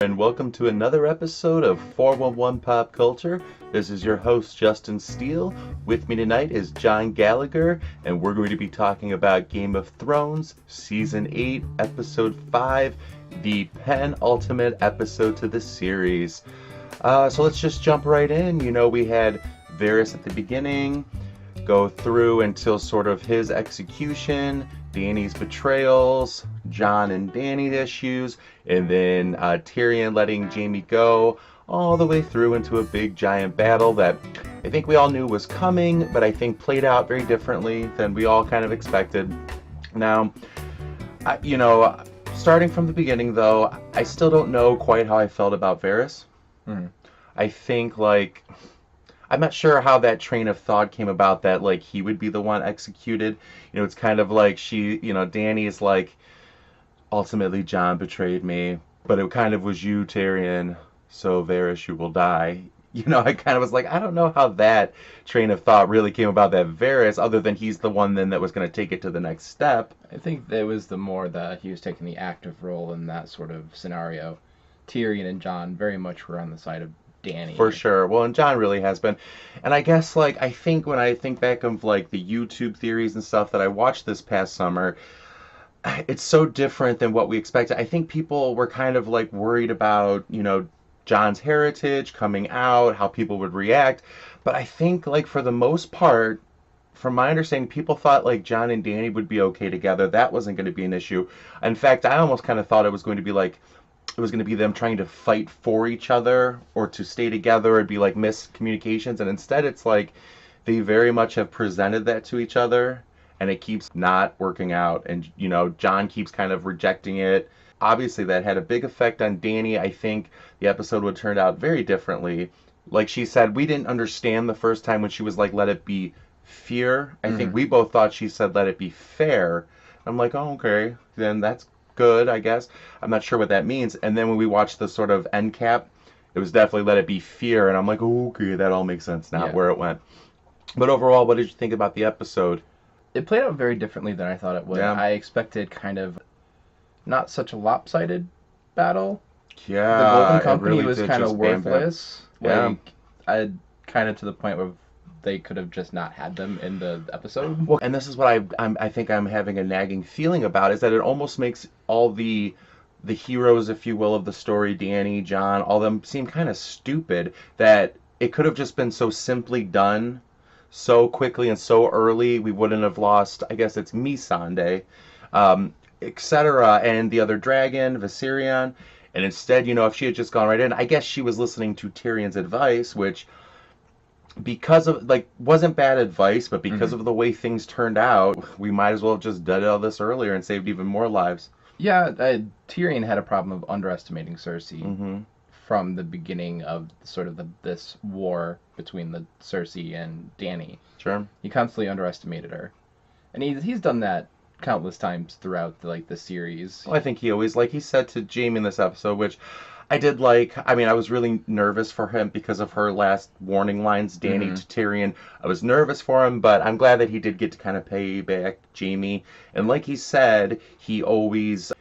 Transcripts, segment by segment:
and welcome to another episode of 411 Pop Culture. This is your host, Justin Steele. With me tonight is Jon Gallagher, and we're going to be talking about Game of Thrones, Season 8, Episode 5, the penultimate episode to the series. So let's just jump right in. You know, we had Varys at the beginning, go through until sort of his execution, Dany's betrayals, Jon and Dany issues, and then Tyrion letting Jaime go, all the way through into a big giant battle that I think we all knew was coming, but I think played out very differently than we all kind of expected. Now, starting from the beginning though, I still don't know quite how I felt about Varys. I think, I'm not sure how that train of thought came about that, he would be the one executed. You know, it's kind of like Dany is like, ultimately Jon betrayed me, but it kind of was you, Tyrion, so Varys, you will die. You know, I kind of was like, I don't know how that train of thought really came about, that Varys, other than he's the one then that was going to take it to the next step. I think it was the more that he was taking the active role in that sort of scenario. Tyrion and Jon very much were on the side of Dany. For sure. Well, and Jon really has been. And I guess, I think when I think back of, the YouTube theories and stuff that I watched this past summer, it's so different than what we expected. I think people were kind of, worried about, Jon's heritage coming out, how people would react. But I think, for the most part, from my understanding, people thought, Jon and Dany would be okay together. That wasn't going to be an issue. In fact, I almost kind of thought it was going to be, it was going to be them trying to fight for each other or to stay together. It'd be miscommunications, and instead it's they very much have presented that to each other, and it keeps not working out, and Jon keeps kind of rejecting it. Obviously that had a big effect on Dany. I think the episode would turn out very differently. Like she said, we didn't understand the first time when she was let it be fear. I think we both thought she said let it be fair. I'm like, oh, okay, then that's good, I guess. I'm not sure what that means. And then when we watched the sort of end cap, it was definitely let it be fear, and I'm like, oh, okay, that all makes sense now, where it went. But overall, what did you think about the episode? It played out very differently than I thought it would. I expected kind of not such a lopsided battle. Yeah, the Golden Company really was kind of worthless. Bam. I kind of to the point where they could have just not had them in the episode. Well, and this is what I think I'm having a nagging feeling about, is that it almost makes all the heroes, if you will, of the story, Dany, Jon, all of them seem kind of stupid, that it could have just been so simply done so quickly and so early. We wouldn't have lost, I guess it's Missandei, etc., and the other dragon, Viserion. And instead, if she had just gone right in, I guess she was listening to Tyrion's advice, which, because of, wasn't bad advice, but because of the way things turned out, we might as well have just done all this earlier and saved even more lives. Yeah, Tyrion had a problem of underestimating Cersei from the beginning of sort of this war between the Cersei and Dany. Sure. He constantly underestimated her. And he's done that countless times throughout the series. Well, I think he always, he said to Jaime in this episode, which I did like. I mean, I was really nervous for him because of her last warning lines, Dany to Tyrion. I was nervous for him, but I'm glad that he did get to kind of pay back Jaime. And like he said, he always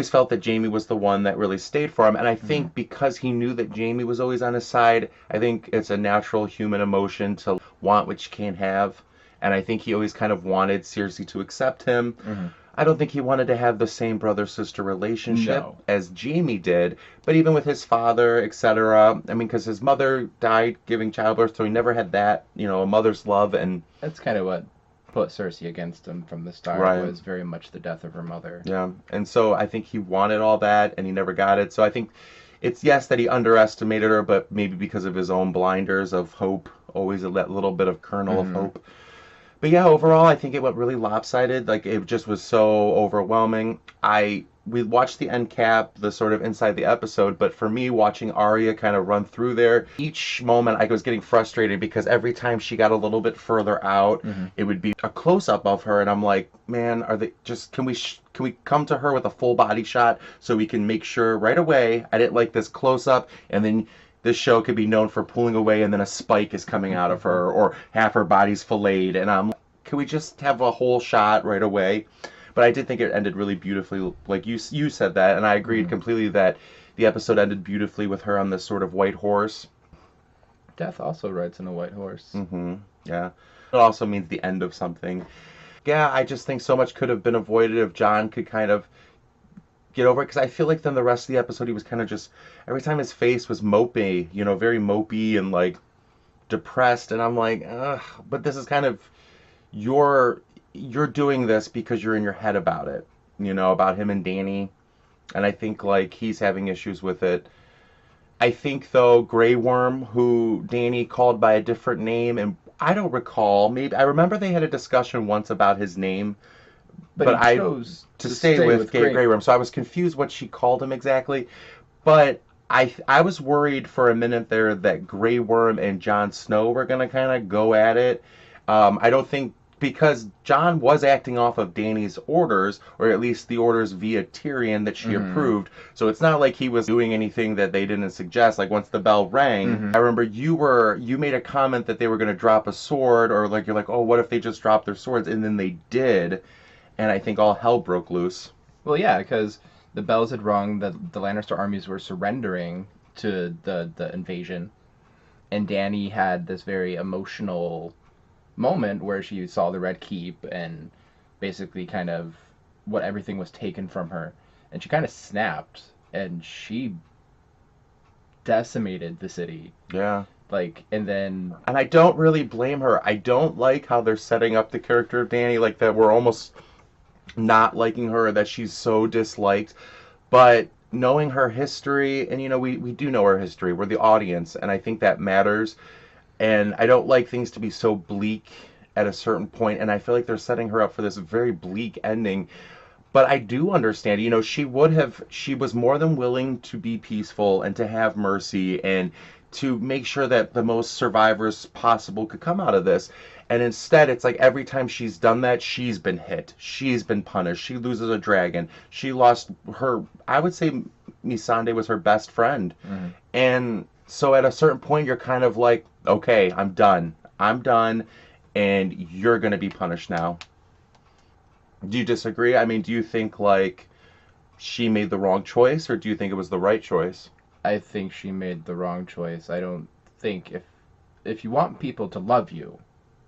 felt that Jaime was the one that really stayed for him. And I think because he knew that Jaime was always on his side, I think it's a natural human emotion to want what you can't have. And I think he always kind of wanted Cersei to accept him. I don't think he wanted to have the same brother-sister relationship as Jaime did, but even with his father, etc. I mean, because his mother died giving childbirth, so he never had that, a mother's love. And that's kind of what put Cersei against him from the start, was very much the death of her mother. Yeah, and so I think he wanted all that, and he never got it. So I think it's, yes, that he underestimated her, but maybe because of his own blinders of hope, always that little bit of kernel of hope. But yeah, overall, I think it went really lopsided. It just was so overwhelming. We watched the end cap, the sort of inside the episode, but for me, watching Arya kind of run through there, each moment I was getting frustrated because every time she got a little bit further out, it would be a close-up of her, and I'm like, man, can we come to her with a full body shot so we can make sure right away? I didn't like this close-up, and then this show could be known for pulling away and then a spike is coming out of her, or half her body's filleted, and I'm like, can we just have a whole shot right away? But I did think it ended really beautifully, like you said that, and I agreed completely that the episode ended beautifully with her on this sort of white horse. Death also rides on a white horse. Mm-hmm. Yeah. It also means the end of something. Yeah, I just think so much could have been avoided if Jon could kind of get over it, because I feel like then the rest of the episode he was kind of just, every time his face was mopey, very mopey and like depressed, and I'm like, ugh, but this is kind of, you're doing this because you're in your head about it, about him and Dany, and I think like he's having issues with it. I think though Grey Worm, who Dany called by a different name, and I don't recall, maybe I remember they had a discussion once about his name, But but he I chose to stay with Grey Worm, so I was confused what she called him exactly. But I was worried for a minute there that Grey Worm and Jon Snow were gonna kind of go at it. I don't think, because Jon was acting off of Dany's orders, or at least the orders via Tyrion that she approved. So it's not like he was doing anything that they didn't suggest. Like once the bell rang, I remember you made a comment that they were going to drop a sword, or like you're like, oh, what if they just dropped their swords? And then they did, and I think all hell broke loose. Well, yeah, because the bells had rung, the Lannister armies were surrendering to the invasion, and Dany had this very emotional moment where she saw the Red Keep and basically kind of what everything was taken from her, and she kind of snapped and she decimated the city. Yeah. And I don't really blame her. I don't like how they're setting up the character of Dany, like that we're almost not liking her, that she's so disliked. But knowing her history, and we do know her history, we're the audience, and I think that matters. And I don't like things to be so bleak at a certain point, and I feel like they're setting her up for this very bleak ending. But I do understand, she was more than willing to be peaceful and to have mercy and to make sure that the most survivors possible could come out of this. And instead, it's like every time she's done that, she's been hit. She's been punished. She loses a dragon. She lost her, I would say Missandei was her best friend. And so at a certain point, you're kind of like, okay, I'm done. And you're going to be punished now. Do you disagree? I mean, do you think, like, she made the wrong choice, or do you think it was the right choice? I think she made the wrong choice. I don't think if you want people to love you,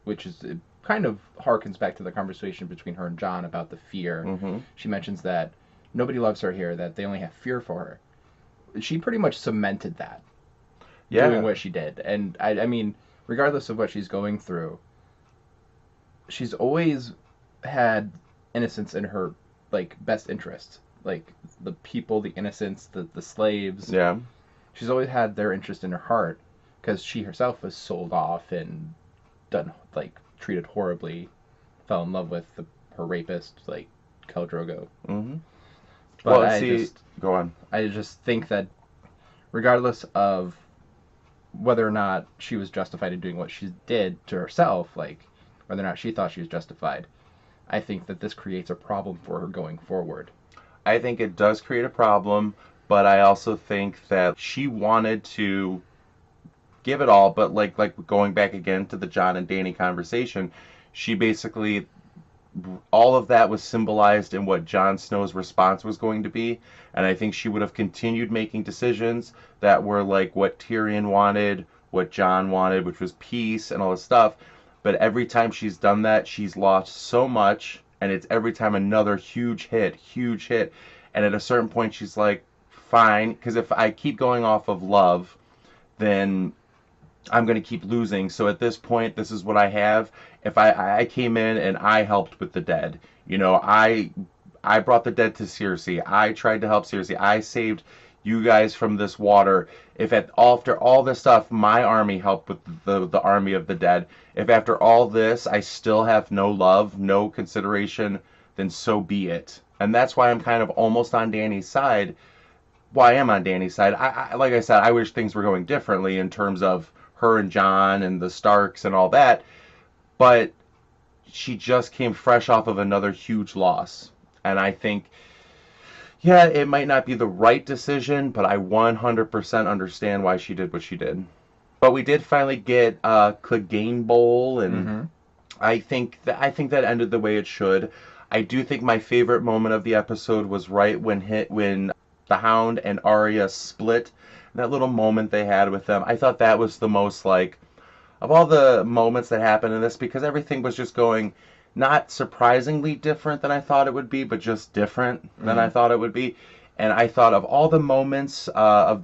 which is, it kind of harkens back to the conversation between her and Jon about the fear. She mentions that nobody loves her here, that they only have fear for her. She pretty much cemented that, doing what she did. And I mean, regardless of what she's going through, she's always had innocence in her, like, best interests. Like, the people, the innocents, the slaves. Yeah. She's always had their interest in her heart, because she herself was sold off and done, like, treated horribly, fell in love with her rapist, like, Khal Drogo. But well, go on. I just think that regardless of whether or not she was justified in doing what she did to herself, like, whether or not she thought she was justified, I think that this creates a problem for her going forward. I think it does create a problem, but I also think that she wanted to give it all, but like going back again to the Jon and Dany conversation, she basically, all of that was symbolized in what Jon Snow's response was going to be, and I think she would have continued making decisions that were like what Tyrion wanted, what Jon wanted, which was peace and all this stuff. But every time she's done that, she's lost so much, and it's every time another huge hit. And at a certain point, she's like, fine, because if I keep going off of love, then I'm going to keep losing. So at this point, this is what I have. If I came in and I helped with the dead, I brought the dead to Cersei. I tried to help Cersei. I saved you guys from this water. If after all this stuff, my army helped with the army of the dead, if after all this I still have no love, no consideration, then so be it. And that's why I'm kind of almost on Dany's side. Well, I am on Dany's side. I like I said, I wish things were going differently in terms of her and Jon and the Starks and all that. But she just came fresh off of another huge loss. And I think, yeah, it might not be the right decision, but I 100% understand why she did what she did. But we did finally get Clegane Bowl, and I think that ended the way it should. I do think my favorite moment of the episode was right when the Hound and Arya split, that little moment they had with them, I thought that was the most like, of all the moments that happened in this, because everything was just going not surprisingly different than I thought it would be, but just different than I thought it would be. And I thought of all the moments of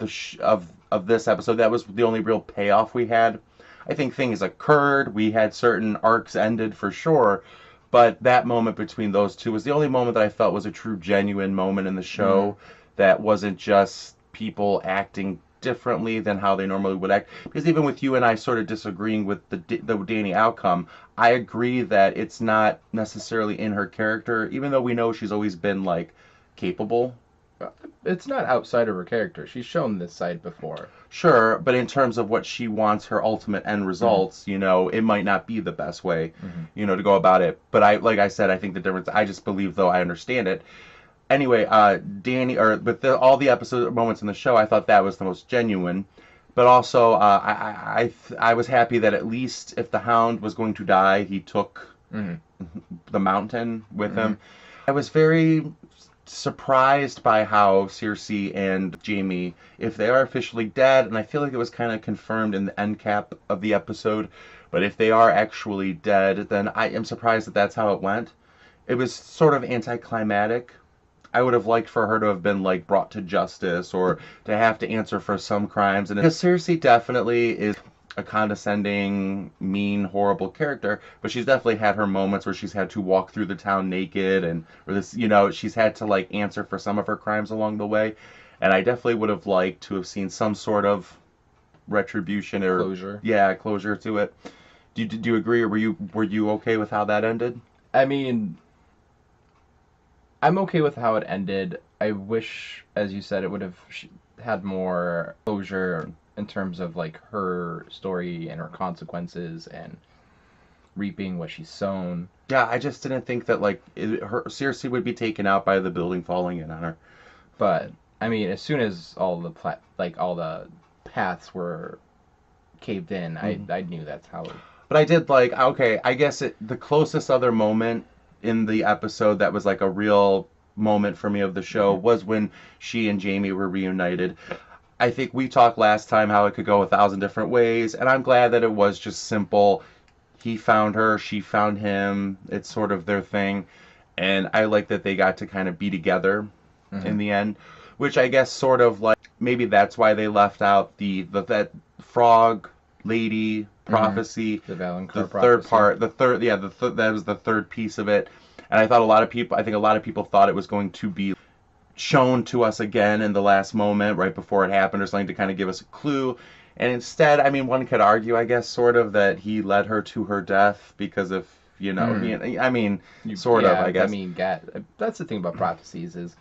of this episode, that was the only real payoff we had. I think things occurred, we had certain arcs ended for sure, but that moment between those two was the only moment that I felt was a true genuine moment in the show that wasn't just people acting differently than how they normally would act. Because even with you and I sort of disagreeing with the Dany outcome, I agree that it's not necessarily in her character, even though we know she's always been like capable. It's not outside of her character. She's shown this side before. Sure, but in terms of what she wants, her ultimate end results, you know, it might not be the best way, you know, to go about it. But like I said, I think the difference, I just believe, though, I understand it. Anyway, Dany, or with all the episode moments in the show, I thought that was the most genuine. But also, I was happy that at least if the Hound was going to die, he took the mountain with him. I was very surprised by how Cersei and Jaime, if they are officially dead, and I feel like it was kind of confirmed in the end cap of the episode, but if they are actually dead, then I am surprised that that's how it went. It was sort of anticlimactic. I would have liked for her to have been like brought to justice or to have to answer for some crimes, and because Cersei definitely is a condescending, mean, horrible character, but she's definitely had her moments where she's had to walk through the town naked, and or this, you know, she's had to like answer for some of her crimes along the way, and I definitely would have liked to have seen some sort of retribution or closure. Yeah, closure to it. Do you agree, or were you okay with how that ended? I mean, I'm okay with how it ended. I wish, as you said, it would have had more closure in terms of like her story and her consequences and reaping what she's sown. Yeah, I just didn't think that like her Cersei would be taken out by the building falling in on her. But I mean, as soon as all the paths were caved in, I knew that's how. But I did like, okay, I guess the closest other moment in the episode that was like a real moment for me of the show was when she and Jaime were reunited. I think we talked last time how it could go 1,000 different ways, and I'm glad that it was just simple. He found her, she found him. It's sort of their thing, and I like that they got to kind of be together in the end, which I guess sort of like maybe that's why they left out that frog lady prophecy, the Valonqar the prophecy. third part, that was the third piece of it, and I think a lot of people thought it was going to be shown to us again in the last moment right before it happened or something to kind of give us a clue. And instead, I mean, one could argue, I guess, sort of that he led her to her death because of, you know, I mean, sort of, I guess. I mean, that's the thing about prophecies is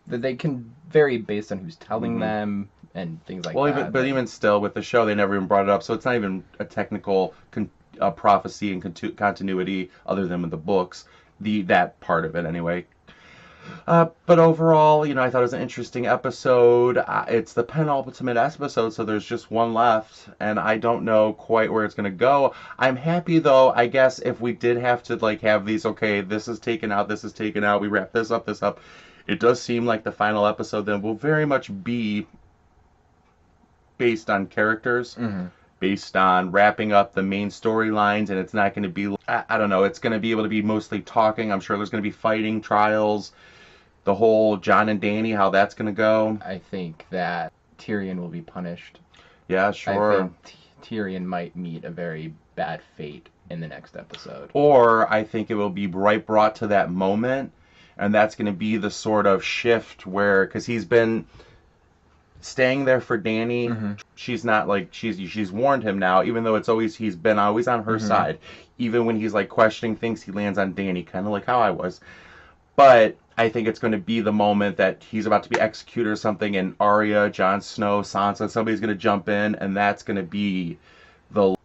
that they can vary based on who's telling them and things like that. But even still, with the show, they never even brought it up, so it's not even a technical prophecy and continuity other than with the books, that part of it anyway. But overall, you know, I thought it was an interesting episode. It's the penultimate episode, so there's just one left, and I don't know quite where it's going to go. I'm happy, though, I guess, if we did have to, like, have these, okay, this is taken out, we wrap this up, it does seem like the final episode then will very much be based on characters, based on wrapping up the main storylines, and it's not going to be, I don't know, it's going to be able to be mostly talking. I'm sure there's going to be fighting, trials, the whole Jon and Dany, how that's going to go. I think that Tyrion will be punished. Yeah, sure. I think Tyrion might meet a very bad fate in the next episode. Or I think it will be right brought to that moment, and that's going to be the sort of shift where, because he's been staying there for Dany, she's not like, she's warned him now, even though he's been always on her side. Even when he's like questioning things, he lands on Dany, kind of like how I was. But I think it's going to be the moment that he's about to be executed or something, and Arya, Jon Snow, Sansa, somebody's going to jump in, and that's going to be the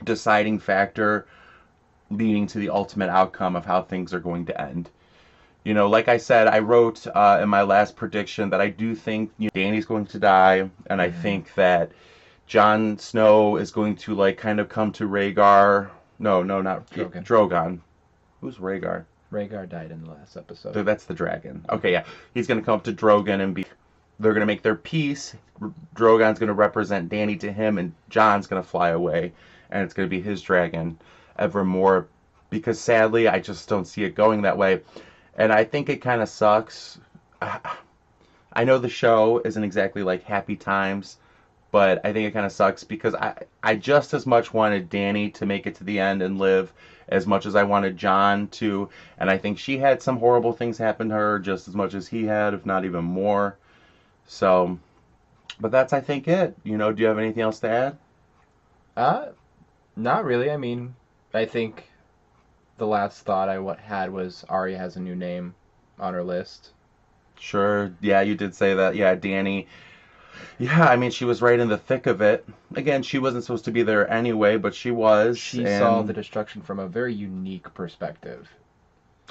deciding factor leading to the ultimate outcome of how things are going to end. You know, like I said, I wrote in my last prediction that I do think Dany's going to die, and I think that Jon Snow is going to, like, kind of come to Rhaegar. No, not Drogon. Who's Rhaegar? Rhaegar died in the last episode. That's the dragon. Okay, yeah. He's going to come up to Drogon and be they're going to make their peace. Drogon's going to represent Dany to him, and Jon's going to fly away, and it's going to be his dragon evermore. Because sadly, I just don't see it going that way, and I think it kind of sucks. I know the show isn't exactly like happy times, but I think it kind of sucks because I just as much wanted Dany to make it to the end and live as much as I wanted Jon to, and I think she had some horrible things happen to her just as much as he had, if not even more. So, but that's, I think, it. Do you have anything else to add? Not really. I mean, I think the last thought I had was Arya has a new name on her list. Sure. Yeah, you did say that. Yeah, Dany. Yeah, I mean, she was right in the thick of it. Again, she wasn't supposed to be there anyway, but she was. She saw the destruction from a very unique perspective.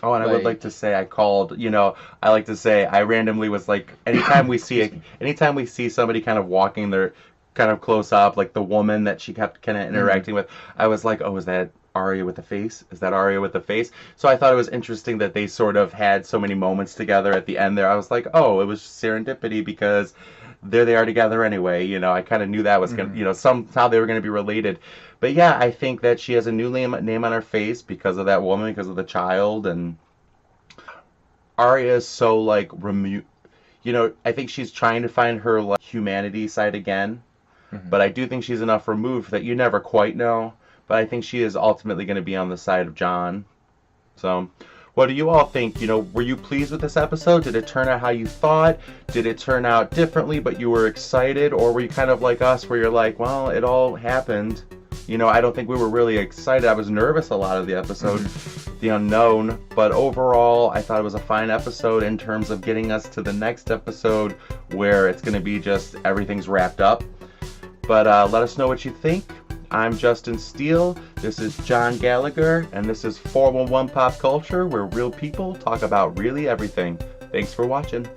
Oh, and I would like to say I called, I like to say I randomly was like, anytime we see somebody kind of walking there kind of close up, like the woman that she kept kind of interacting with, I was like, oh, is that Arya with the face? Is that Arya with the face? So I thought it was interesting that they sort of had so many moments together at the end there. I was like, oh, it was serendipity because there they are together anyway. I kind of knew that was going to, somehow they were going to be related. But yeah, I think that she has a new name on her face because of that woman, because of the child. And Arya is so like removed. I think she's trying to find her like humanity side again. But I do think she's enough removed that you never quite know. But I think she is ultimately going to be on the side of Jon. So, what do you all think? Were you pleased with this episode? Did it turn out how you thought? Did it turn out differently, but you were excited? Or were you kind of like us, where you're like, well, it all happened. I don't think we were really excited. I was nervous a lot of the episode, the unknown. But overall, I thought it was a fine episode in terms of getting us to the next episode where it's going to be just everything's wrapped up. But let us know what you think. I'm Justin Steele, this is Jon Gallagher, and this is 411 Pop Culture, where real people talk about really everything. Thanks for watching.